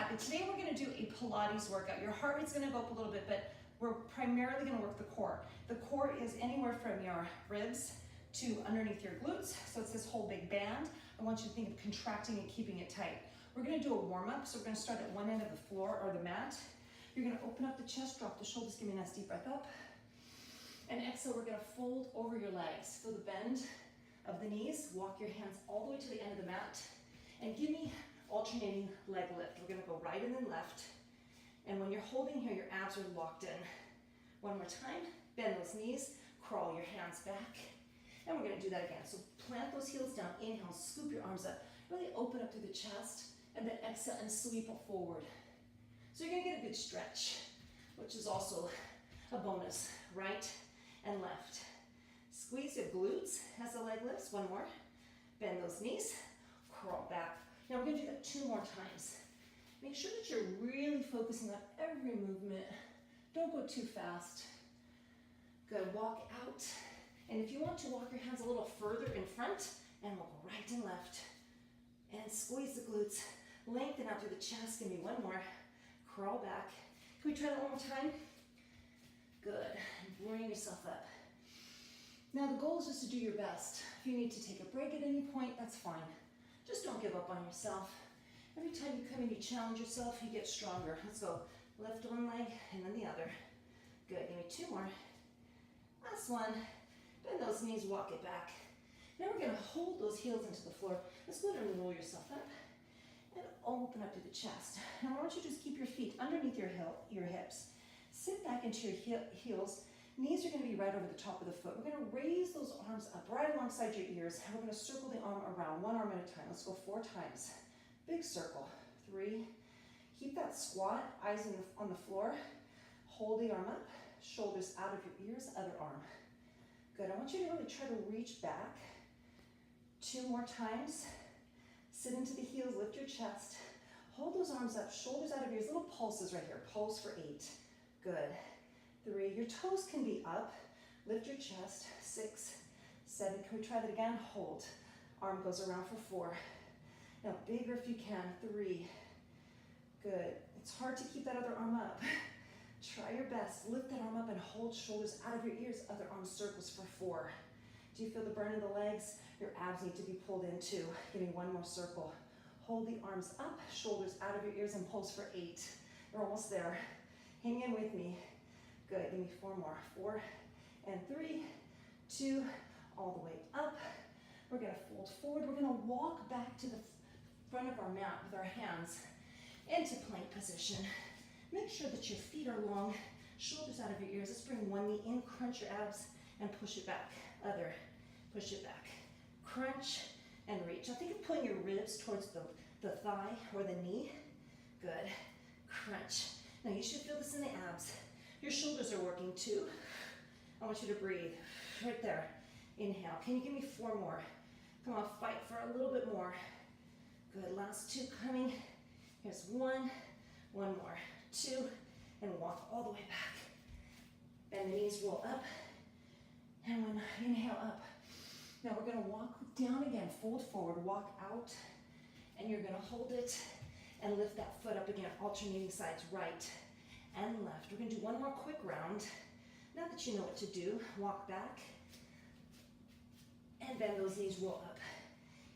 happy. Today we're gonna do a Pilates workout. Your heart rate's gonna go up a little bit, but we're primarily gonna work the core. The core is anywhere from your ribs to underneath your glutes. So it's this whole big band. I want you to think of contracting and keeping it tight. We're gonna do a warm up. So we're gonna start at one end of the floor or the mat. You're gonna open up the chest, drop the shoulders, give me a nice deep breath up. And exhale, we're gonna fold over your legs. Feel the bend of the knees. Walk your hands all the way to the end of the mat. And give me alternating leg lift. We're gonna go right and then left. And when you're holding here, your abs are locked in. One more time, bend those knees, crawl your hands back. And we're gonna do that again. So plant those heels down, inhale, scoop your arms up. Really open up through the chest, and then exhale and sweep it forward. So you're gonna get a good stretch, which is also a bonus, right and left. Squeeze your glutes as the leg lifts, one more. Bend those knees, crawl back. Now we're gonna do that 2 more times. Make sure that you're really focusing on every movement. Don't go too fast. Good, walk out. And if you want to, walk your hands a little further in front, and we'll go right and left. And squeeze the glutes. Lengthen out through the chest. Give me one more. Crawl back. Can we try that one more time? Good. Bring yourself up. Now the goal is just to do your best. If you need to take a break at any point, that's fine. Just don't give up on yourself. Every time you come in, you challenge yourself, you get stronger. Let's go. Lift one leg and then the other. Good. Give me 2 more. Last one. Bend those knees, walk it back. Now we're gonna hold those heels into the floor. Let's go ahead and roll yourself up and open up to the chest. Now I want you to just keep your feet underneath your hips. Sit back into your heels. Knees are gonna be right over the top of the foot. We're gonna raise those arms up right alongside your ears. And we're gonna circle the arm around, one arm at a time. Let's go 4 times. Big circle, 3. Keep that squat, eyes on the floor. Hold the arm up, shoulders out of your ears, other arm. Good, I want you to really try to reach back. 2 more times. Sit into the heels, lift your chest. Hold those arms up, shoulders out of ears, little pulses right here. Pulse for 8. Good. 3, your toes can be up. Lift your chest. 6, 7, can we try that again? Hold. Arm goes around for 4. Now bigger if you can. 3, good. It's hard to keep that other arm up. Try your best. Lift that arm up and hold shoulders out of your ears. Other arm circles for 4. Do you feel the burn in the legs? Your abs need to be pulled in too. Give me 1 more circle. Hold the arms up, shoulders out of your ears, and pulse for 8. You're almost there. Hang in with me. Good, give me 4 more. 4 and 3, 2, all the way up. We're gonna fold forward. We're gonna walk back to the front of our mat with our hands into plank position. Make sure that your feet are long, shoulders out of your ears. Let's bring one knee in, crunch your abs, and push it back. Other, push it back. Crunch and reach. Now think of pulling your ribs towards the thigh or the knee. Good. Crunch. Now you should feel this in the abs. Your shoulders are working too. I want you to breathe. Right there. Inhale. Can you give me 4 more? Come on, fight for a little bit more. Good. Last 2 coming. Here's 1. 1 more. 2. And walk all the way back. Bend the knees, roll up. And when inhale up. Now we're gonna walk down again, fold forward, walk out, and you're gonna hold it and lift that foot up again, alternating sides, right and left. We're gonna do 1 more quick round. Now that you know what to do, walk back and bend those knees, roll up.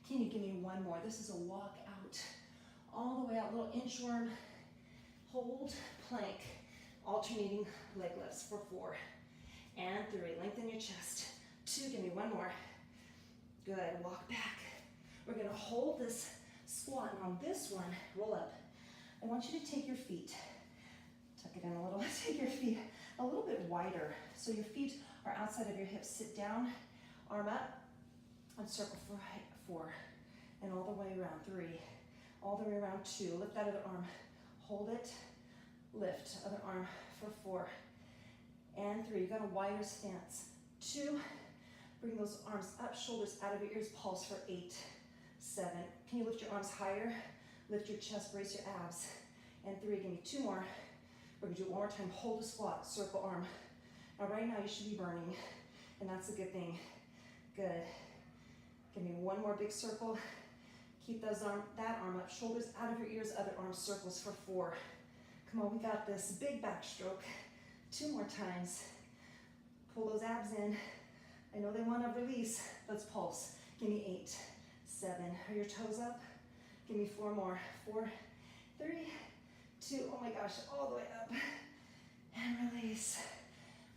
Can you give me 1 more? This is a walk out, all the way out, little inchworm, hold, plank, alternating leg lifts for 4 and 3. Lengthen your chest. 2, give me 1 more. Good, walk back. We're gonna hold this squat, and on this one, roll up. I want you to take your feet, tuck it in a little, take your feet a little bit wider, so your feet are outside of your hips. Sit down, arm up, and circle for 4, and all the way around, 3, all the way around, 2, lift that other arm, hold it, lift, other arm for 4, and 3, you got a wider stance, 2, bring those arms up, shoulders out of your ears, pulse for 8, 7. Can you lift your arms higher? Lift your chest, brace your abs. And 3, give me 2 more. We're gonna do it 1 more time. Hold a squat, circle arm. Now right now you should be burning, and that's a good thing. Good. Give me 1 more big circle. Keep that arm up, shoulders out of your ears, other arm circles for 4. Come on, we got this. Big backstroke. 2 more times. Pull those abs in. I know they want to release. Let's pulse. Give me 8, 7. Are your toes up? Give me 4 more. 4, 3, 2. Oh my gosh, all the way up. And release.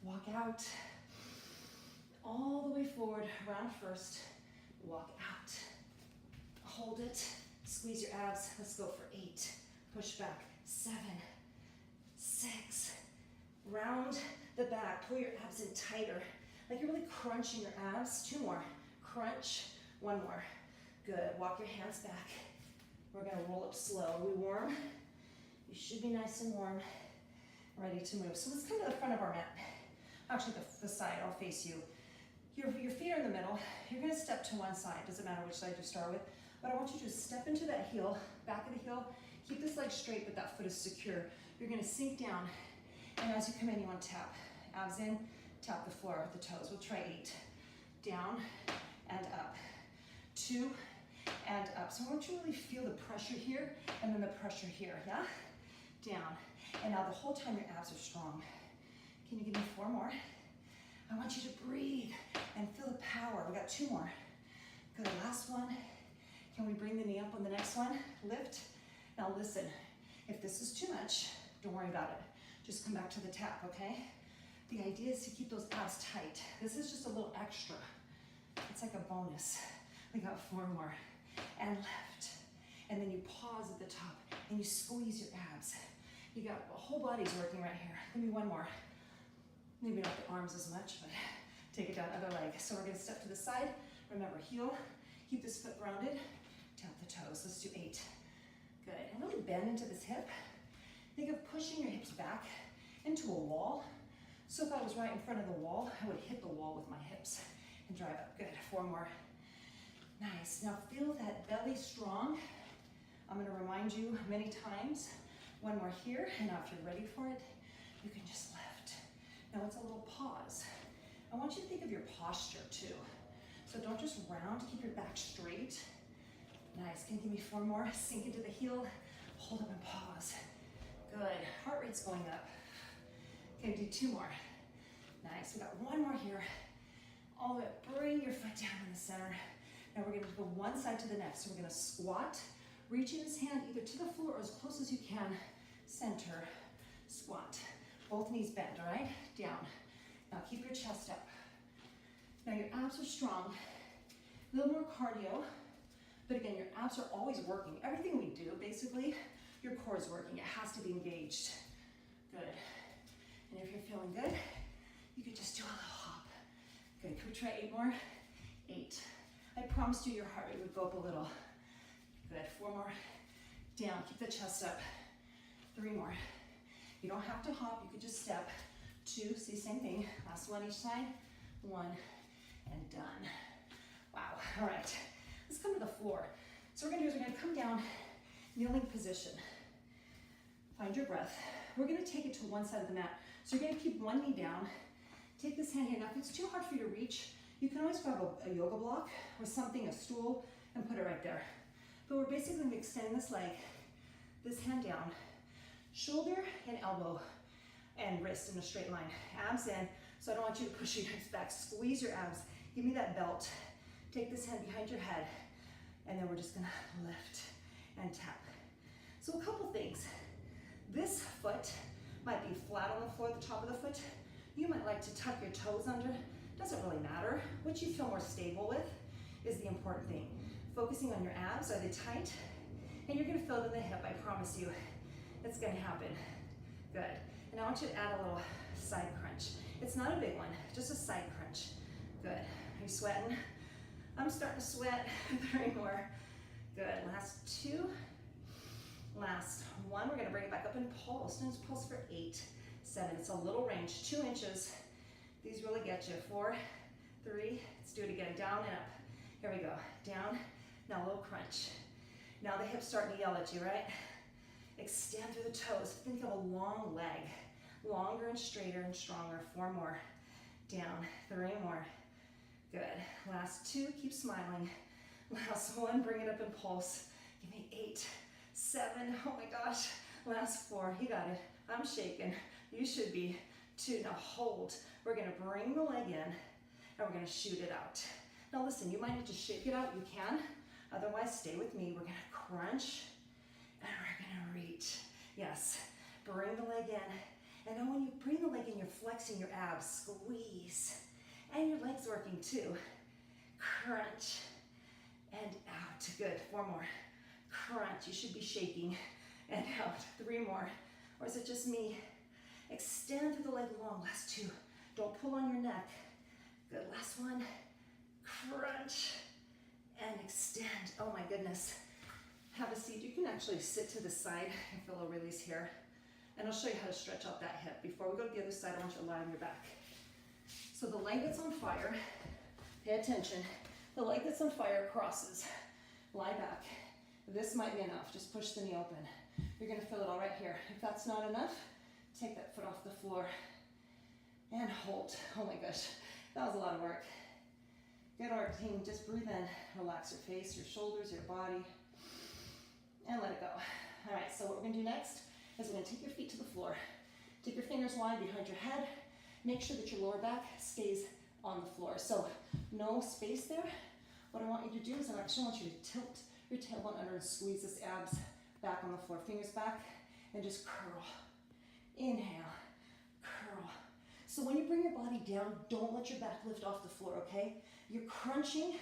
Walk out. All the way forward. Round first. Walk out. Hold it. Squeeze your abs. Let's go for 8. Push back. 7, 6. Round the back. Pull your abs in tighter. Like you're really crunching your abs. 2 more. Crunch. 1 more. Good. Walk your hands back. We're going to roll up slow. Are we warm? You should be nice and warm. Ready to move. So let's come to the front of our mat. Actually, the side. I'll face you. Your feet are in the middle. You're going to step to one side. Doesn't matter which side you start with. But I want you to step into that heel, back of the heel. Keep this leg straight, but that foot is secure. You're going to sink down. And as you come in, you want to tap. Abs in, tap the floor with the toes. We'll try 8. Down and up. 2 and up. So I want you to really feel the pressure here and then the pressure here, yeah? Down. And now the whole time your abs are strong. Can you give me 4 more? I want you to breathe and feel the power. We got 2 more. Good, last one. Can we bring the knee up on the next one? Lift. Now listen, if this is too much, don't worry about it. Just come back to the tap, okay? The idea is to keep those abs tight. This is just a little extra. It's like a bonus. We got 4 more. And left. And then you pause at the top and you squeeze your abs. You got the whole body's working right here. Give me 1 more. Maybe not the arms as much, but take it down, other leg. So we're gonna step to the side. Remember, heel, keep this foot grounded. Tap the toes, let's do 8. Good, and really bend into this hip. Think of pushing your hips back into a wall. So if I was right in front of the wall, I would hit the wall with my hips and drive up. Good, 4 more. Nice, now feel that belly strong. I'm gonna remind you many times. 1 more here, and now if you're ready for it, you can just lift. Now it's a little pause. I want you to think of your posture too. So don't just round, keep your back straight. Nice, can you give me 4 more? Sink into the heel, hold up and pause. Good, heart rate's going up. Okay, do 2 more. Nice, we got 1 more here. All the way up, bring your foot down in the center. Now we're gonna go one side to the next. So we're gonna squat, reaching this hand either to the floor or as close as you can. Center, squat. Both knees bend, all right? Down. Now keep your chest up. Now your abs are strong. A little more cardio. But again, your abs are always working. Everything we do, basically, your core is working. It has to be engaged. Good. And if you're feeling good, you could just do a little hop. Good. Can we try 8 more? 8. I promised you your heart rate would go up a little. Good. 4 more. Down. Keep the chest up. 3 more. You don't have to hop. You could just step. 2. See, same thing. Last one each side. 1 and done. Wow. All right. Let's come to the floor. So what we're gonna do is we're gonna come down, kneeling position. Find your breath. We're gonna take it to one side of the mat. So you're gonna keep one knee down. Take this hand here. Now if it's too hard for you to reach, you can always grab a yoga block or something, a stool, and put it right there. But we're basically gonna be extending this leg, this hand down, shoulder and elbow and wrist in a straight line. Abs in, so I don't want you to push your hips back. Squeeze your abs. Give me that belt. Take this hand behind your head, and then we're just gonna lift and tap. So a couple things. This foot might be flat on the floor at the top of the foot. You might like to tuck your toes under. Doesn't really matter. What you feel more stable with is the important thing. Focusing on your abs, are they tight? And you're gonna feel it in the hip, I promise you. It's gonna happen. Good. And I want you to add a little side crunch. It's not a big one, just a side crunch. Good. Are you sweating? I'm starting to sweat. 3 more. Good. Last 2. Last 1. We're going to bring it back up and pulse. And just pulse for 8, 7. It's a little range. 2 inches. These really get you. 4, 3. Let's do it again. Down and up. Here we go. Down. Now a little crunch. Now the hips starting to yell at you, right? Extend through the toes. Think of a long leg. Longer and straighter and stronger. 4 more. Down. 3 more. Good. Last 2, keep smiling. Last 1, bring it up and pulse. Give me 8, 7, oh my gosh. Last 4, you got it. I'm shaking. You should be too. Now hold. We're gonna bring the leg in and we're gonna shoot it out. Now listen, you might need to shake it out, you can. Otherwise, stay with me. We're gonna crunch and we're gonna reach. Yes, bring the leg in. And then when you bring the leg in, you're flexing your abs, squeeze. And your leg's working too. Crunch and out. Good, 4 more. Crunch, you should be shaking and out. 3 more. Or is it just me? Extend through the leg long, last 2. Don't pull on your neck. Good, last 1. Crunch and extend. Oh my goodness. Have a seat. You can actually sit to the side and feel a release here. And I'll show you how to stretch out that hip. Before we go to the other side, I want you to lie on your back. So the leg that's on fire, pay attention. The leg that's on fire crosses. Lie back. This might be enough. Just push the knee open. You're gonna feel it all right here. If that's not enough, take that foot off the floor and hold. Oh my gosh, that was a lot of work. Good work, team. Just breathe in. Relax your face, your shoulders, your body, and let it go. All right, so what we're gonna do next is we're gonna take your feet to the floor. Take your fingers wide behind your head. Make sure that your lower back stays on the floor. So no space there. What I want you to do is I actually want you to tilt your tailbone under and squeeze this abs back on the floor. Fingers back and just curl. Inhale, curl. So when you bring your body down, don't let your back lift off the floor, okay? You're crunching.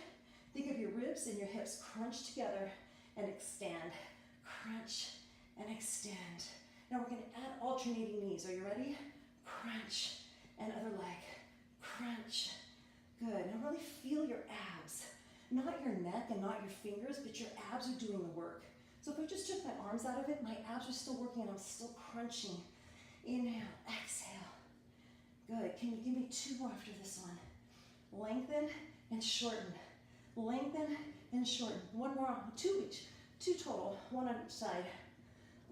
Think of your ribs and your hips crunch together and extend. Crunch and extend. Now we're gonna add alternating knees. Are you ready? Crunch and other leg. Crunch. Good. Now really feel your abs. Not your neck and not your fingers, but your abs are doing the work. So if I just took my arms out of it, my abs are still working and I'm still crunching. Inhale, exhale. Good. Can you give me 2 more after this one? Lengthen and shorten. Lengthen and shorten. 1 more, 2 each. 2 total. 1 on each side.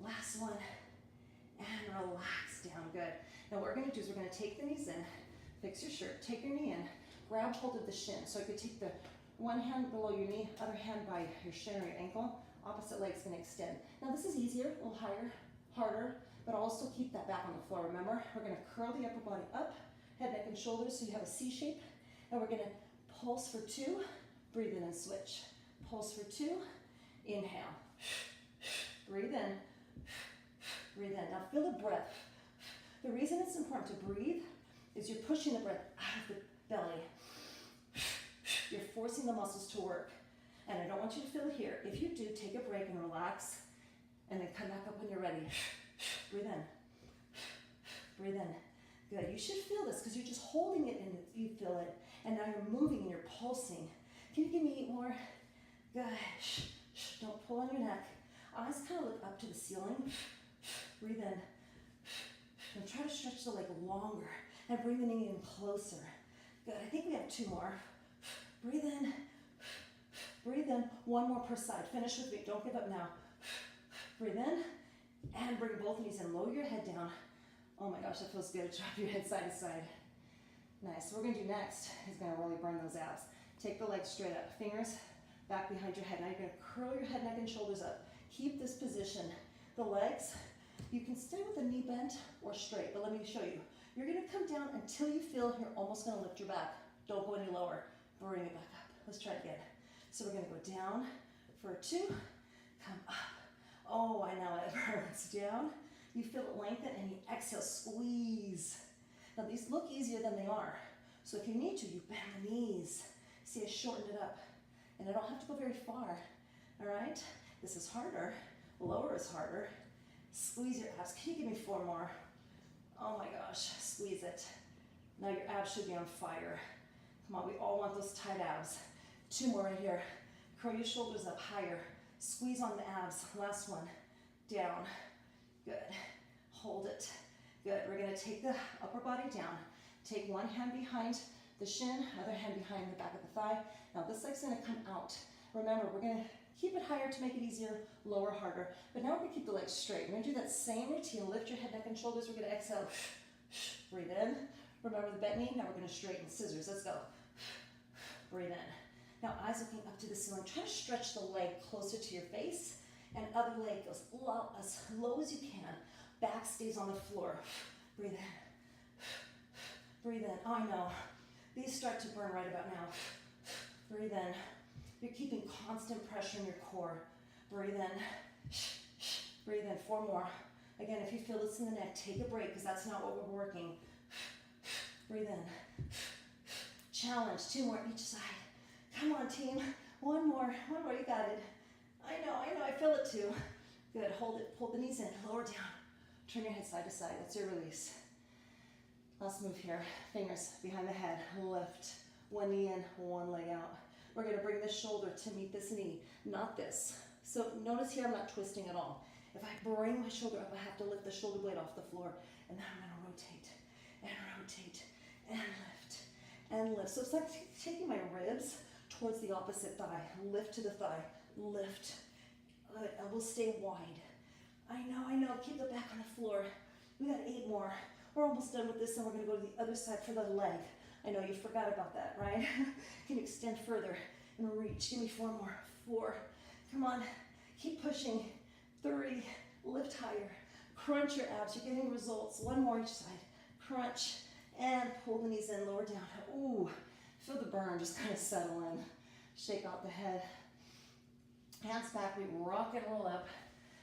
Last one. And relax down. Good. Now what we're going to do is we're going to take the knees in. Fix your shirt. Take your knee in. Grab hold of the shin. So I could take the one hand below your knee, other hand by your shin or your ankle. Opposite leg's going to extend. Now this is easier, a little higher, harder, but also keep that back on the floor. Remember, we're going to curl the upper body up, head, neck, and shoulders so you have a C shape. And we're going to pulse for 2, breathe in and switch. Pulse for 2, inhale. Breathe in, breathe in. Now feel the breath. The reason it's important to breathe is you're pushing the breath out of the belly. You're forcing the muscles to work. And I don't want you to feel it here. If you do, take a break and relax, and then come back up when you're ready. Breathe in. Breathe in. Good. You should feel this because you're just holding it and you feel it. And now you're moving and you're pulsing. Can you give me 8 more? Good. Don't pull on your neck. Eyes kind of look up to the ceiling. Breathe in. And try to stretch the leg longer. And bring the knee in closer. Good. I think we have 2 more. Breathe in. Breathe in. 1 more per side. Finish with me. Don't give up now. Breathe in. And bring both knees in. Lower your head down. Oh my gosh, that feels good. Drop your head side to side. Nice. What we're going to do next is going to really burn those abs. Take the legs straight up. Fingers back behind your head. Now you're going to curl your head, neck, and shoulders up. Keep this position. The legs, you can stay with the knee bent or straight, but let me show you. You're going to come down until you feel you're almost going to lift your back. Don't go any lower. Bring it back up. Let's try it again. So we're going to go down for 2. Come up. Oh, I know it burns. Down. You feel it lengthen and you exhale, squeeze. Now these look easier than they are. So if you need to, you bend the knees. See, I shortened it up. And I don't have to go very far. All right? This is harder. Lower is harder. Squeeze your abs. Can you give me 4 more? Oh my gosh, squeeze it. Now your abs should be on fire. Come on, we all want those tight abs. 2 more right here. Curl your shoulders up higher. Squeeze on the abs. Last one. Down. Good. Hold it. Good. We're going to take the upper body down. Take one hand behind the shin, other hand behind the back of the thigh. Now this leg's going to come out. Remember, we're going to keep it higher to make it easier, lower harder. But now we're going to keep the legs straight. We're going to do that same routine. Lift your head, neck, and shoulders. We're going to exhale. Breathe in. Remember the bent knee. Now we're going to straighten scissors. Let's go. Breathe in. Now eyes looking up to the ceiling. Try to stretch the leg closer to your face. And other leg goes low, as low as you can. Back stays on the floor. Breathe in. Breathe in. Oh, I know. These start to burn right about now. Breathe in. You're keeping constant pressure in your core. Breathe in. Breathe in. 4 more. Again, if you feel this in the neck, take a break because that's not what we're working. Breathe in. Challenge. 2 more each side. Come on, team. 1 more. 1 more. You got it. I know. I feel it too. Good. Hold it. Pull the knees in. Lower down. Turn your head side to side. That's your release. Last move here. Fingers behind the head. Lift. 1 knee in, 1 leg out. We're going to bring this shoulder to meet this knee, not this. So notice here I'm not twisting at all. If I bring my shoulder up, I have to lift the shoulder blade off the floor. And then I'm going to rotate and rotate and lift and lift. So it's like taking my ribs towards the opposite thigh. Lift to the thigh. Lift. Good. Elbows stay wide. I know. Keep the back on the floor. We got 8 more. We're almost done with this, and we're going to go to the other side for the leg. I know you forgot about that, right? Can you extend further and reach? Give me 4 more. 4. Come on. Keep pushing. 3. Lift higher. Crunch your abs. You're getting results. 1 more each side. Crunch and pull the knees in, lower down. Ooh, feel the burn just kind of settle in. Shake out the head. Hands back. We rock and roll up.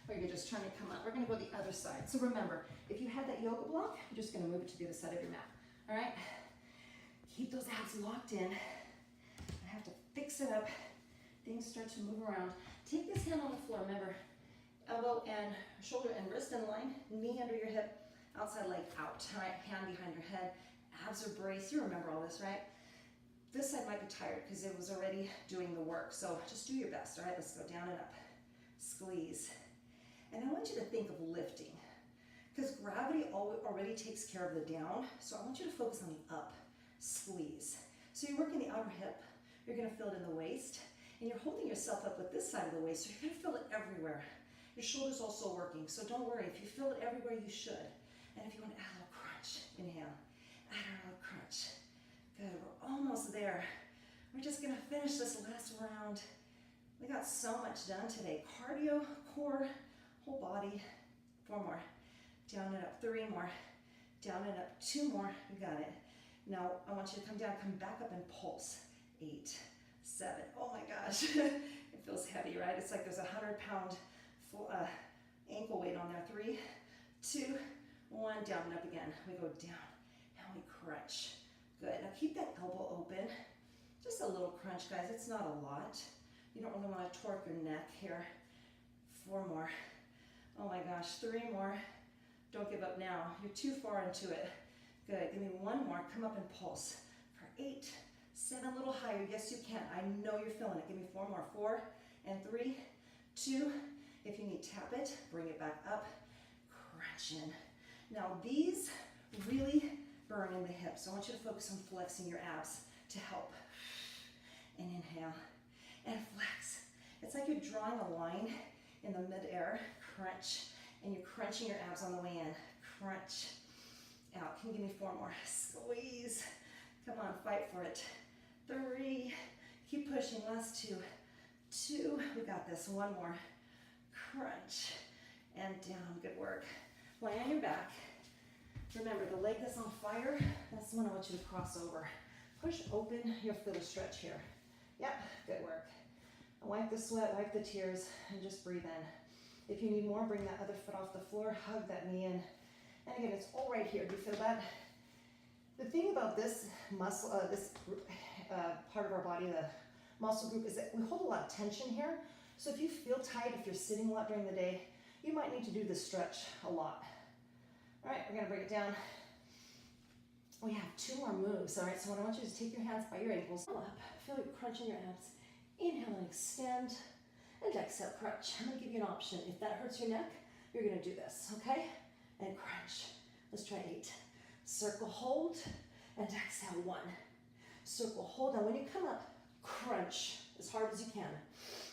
Or you're just trying to come up. We're going to go the other side. So remember, if you had that yoga block, you're just going to move it to the other side of your mat. All right? Keep those abs locked in. I have to fix it up. Things start to move around. Take this hand on the floor. Remember, elbow and shoulder and wrist in line. Knee under your hip. Outside leg out. All right? Hand behind your head. Abs are braced. You remember all this, right? This side might be tired because it was already doing the work. So just do your best. All right? Let's go down and up. Squeeze. And I want you to think of lifting, because gravity already takes care of the down, so I want you to focus on the up, squeeze. So you're working the outer hip, you're going to feel it in the waist, and you're holding yourself up with this side of the waist, so you're going to feel it everywhere. Your shoulder's also working, so don't worry. If you feel it everywhere, you should. And if you want to add a little crunch, inhale, add a little crunch. Good, we're almost there. We're just going to finish this last round. We got so much done today. Cardio, core, whole body. 4 more. Down and up. 3 more. Down and up. 2 more. You got it. Now I want you to come down, come back up and pulse. 8, 7. Oh my gosh. It feels heavy, right? It's like there's a 100-pound ankle weight on there. 3, 2, 1. Down and up again. We go down and we crunch. Good. Now keep that elbow open. Just a little crunch, guys. It's not a lot. You don't really want to torque your neck here. 4 more. Oh my gosh, 3 more. Don't give up now. You're too far into it. Good. Give me 1 more. Come up and pulse. For 8, 7, a little higher. Yes, you can. I know you're feeling it. Give me 4 more. 4 and 3, 2. If you need, tap it. Bring it back up. Crunch in. Now these really burn in the hips. I want you to focus on flexing your abs to help. And inhale. And flex. It's like you're drawing a line in the mid-air. Crunch. And you're crunching your abs on the way in. Crunch. Out. Can you give me 4 more? Squeeze. Come on, fight for it. 3. Keep pushing. Last 2. 2. We got this. 1 more. Crunch. And down. Good work. Lie on your back. Remember, the leg that's on fire, that's the one I want you to cross over. Push open. You'll feel a stretch here. Yep. Good work. Wipe the sweat, wipe the tears, and just breathe in. If you need more, bring that other foot off the floor, hug that knee in. And again, it's all right here. Do you feel that? The thing about this muscle, part of our body, the muscle group, is that we hold a lot of tension here. So if you feel tight, if you're sitting a lot during the day, you might need to do this stretch a lot. All right, we're gonna bring it down. We have 2 more moves, all right? So what I want you to take your hands by your ankles, up, feel you crunching your abs. Inhale and extend, and exhale, crunch. I'm gonna give you an option. If that hurts your neck, you're gonna do this, okay? And crunch. Let's try 8. Circle, hold, and exhale, 1. Circle, hold. Now when you come up, crunch as hard as you can.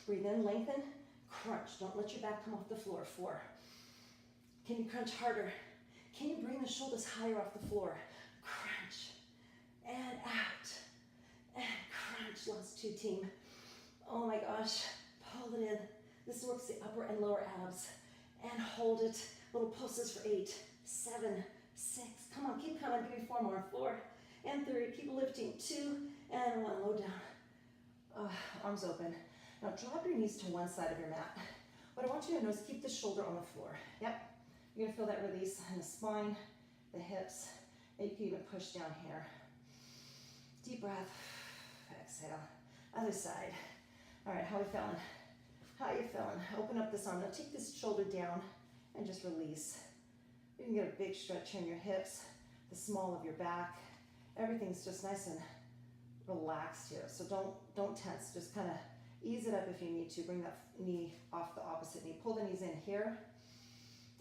Breathe in, lengthen, crunch. Don't let your back come off the floor. 4. Can you crunch harder? Can you bring the shoulders higher off the floor? Crunch, and out, and crunch. Last 2, team. Oh my gosh, pull it in, This works the upper and lower abs. And hold it. Little pulses for 8, 7, 6. Come on, keep coming. Give me 4 more. 4 and 3. Keep lifting. 2 and 1. Low down. Arms open. Now drop your knees to one side of your mat. What I want you to know is keep the shoulder on the floor. Yep. You're gonna feel that release in the spine, the hips, and you can even push down here. Deep breath. Exhale. Other side. All right, how are we feeling? How are you feeling? Open up this arm. Now take this shoulder down and just release. You can get a big stretch here in your hips, the small of your back. Everything's just nice and relaxed here. So don't tense. Just kind of ease it up if you need to. Bring that knee off the opposite knee. Pull the knees in here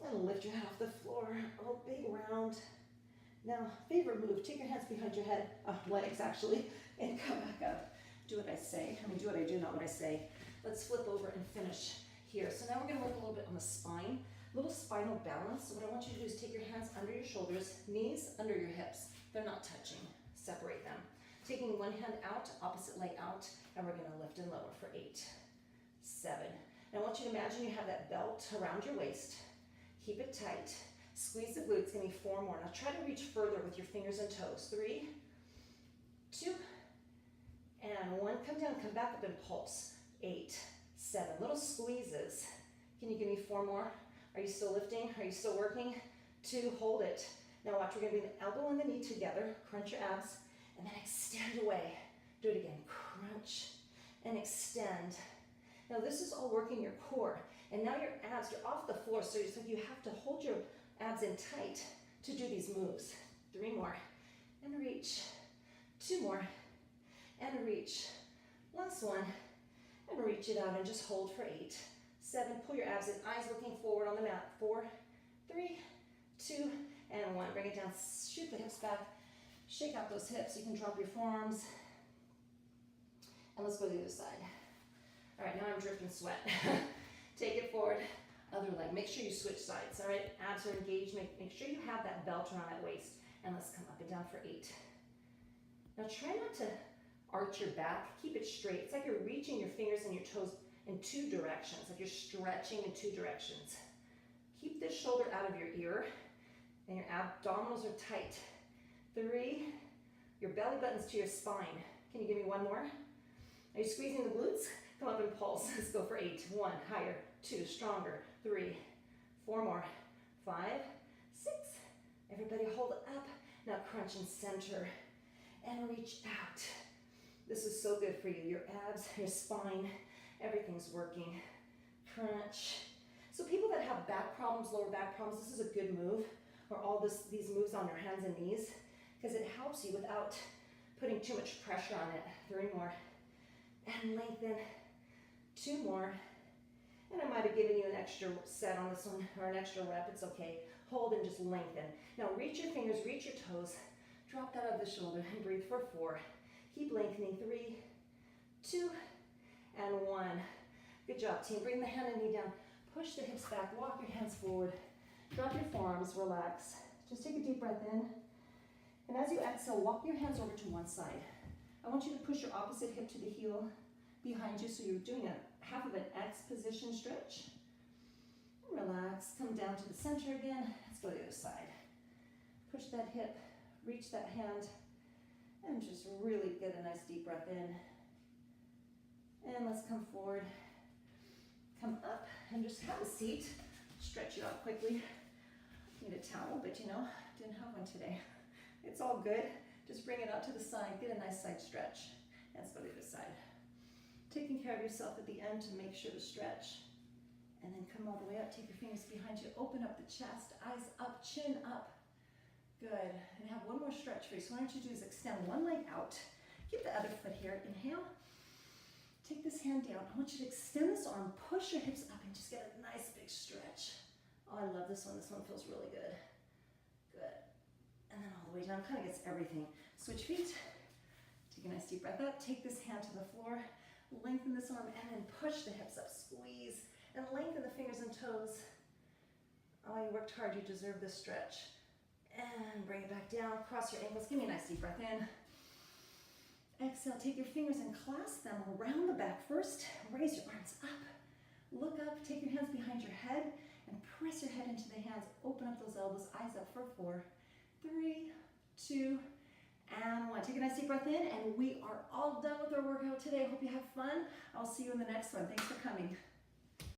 and lift your head off the floor. Oh, big round. Now, favorite move. Take your hands behind your head, legs actually, and come back up. Do what I say. Do what I do, not what I say. Let's flip over and finish here. So now we're going to work a little bit on the spine, little spinal balance. So what I want you to do is take your hands under your shoulders, knees under your hips. They're not touching. Separate them. Taking one hand out, opposite leg out, and we're going to lift and lower for 8, 7. Now I want you to imagine you have that belt around your waist. Keep it tight. Squeeze the glutes. Give me 4 more. Now try to reach further with your fingers and toes. 3, 2, and 1. Come down, come back up and pulse. 8, 7. Little squeezes. Can you give me 4 more? Are you still lifting? Are you still working? 2, hold it. Now watch, we're gonna bring the elbow and the knee together, crunch your abs, and then extend away. Do it again, crunch and extend. Now this is all working your core, and now your abs, you're off the floor, so it's like you have to hold your abs in tight to do these moves. 3 more, and reach. 2 more, and reach. Last one. And reach it out and just hold for 8, 7. Pull your abs in, eyes looking forward on the mat. 4, 3, 2, and 1. Bring it down, shoot the hips back, shake out those hips. You can drop your forearms. And let's go to the other side. All right, now I'm dripping sweat. Take it forward, other leg. Make sure you switch sides, all right? Abs are engaged. Make sure you have that belt around that waist. And let's come up and down for 8. Now try not to arch your back, keep it straight. It's like you're reaching your fingers and your toes in 2 directions, like you're stretching in 2 directions. Keep this shoulder out of your ear, and your abdominals are tight. 3, your belly button's to your spine. Can you give me 1 more? Are you squeezing the glutes? Come up and pulse. Let's go for 8. 1, higher. 2, stronger. 3, 4 more. 5, 6. Everybody hold up. Now crunch and center, and reach out. This is so good for you. Your abs, your spine, everything's working. Crunch. So people that have back problems, lower back problems, this is a good move, or all these moves on your hands and knees, because it helps you without putting too much pressure on it. 3 more. And lengthen. 2 more. And I might have given you an extra set on this one, or an extra rep. It's okay. Hold and just lengthen. Now reach your fingers, reach your toes. Drop that out of the shoulder and breathe for 4. Keep lengthening. 3, 2, and 1. Good job, team. Bring the hand and knee down. Push the hips back. Walk your hands forward. Drop your forearms. Relax. Just take a deep breath in. And as you exhale, walk your hands over to one side. I want you to push your opposite hip to the heel behind you, so you're doing a half of an X position stretch. Relax. Come down to the center again. Let's go to the other side. Push that hip. Reach that hand. And just really get a nice deep breath in. And let's come forward. Come up and just have a seat. Stretch you out quickly. Need a towel, but you know, didn't have one today. It's all good. Just bring it out to the side. Get a nice side stretch. Let's go to the other side. Taking care of yourself at the end to make sure to stretch. And then come all the way up. Take your fingers behind you. Open up the chest. Eyes up. Chin up. Good. And have one more stretch for you. So what I want you to do is extend one leg out. Keep the other foot here. Inhale. Take this hand down. I want you to extend this arm. Push your hips up and just get a nice big stretch. Oh, I love this one. This one feels really good. Good. And then all the way down. Kind of gets everything. Switch feet. Take a nice deep breath up. Take this hand to the floor. Lengthen this arm and then push the hips up. Squeeze. And lengthen the fingers and toes. Oh, you worked hard. You deserve this stretch. And bring it back down. Cross your ankles. Give me a nice deep breath in. Exhale. Take your fingers and clasp them around the back first. Raise your arms up. Look up, take your hands behind your head, and press your head into the hands. Open up those elbows, eyes up for 4, 3, 2, and 1. Take a nice deep breath in, and we are all done with our workout today. I hope you have fun. I'll see you in the next one. Thanks for coming.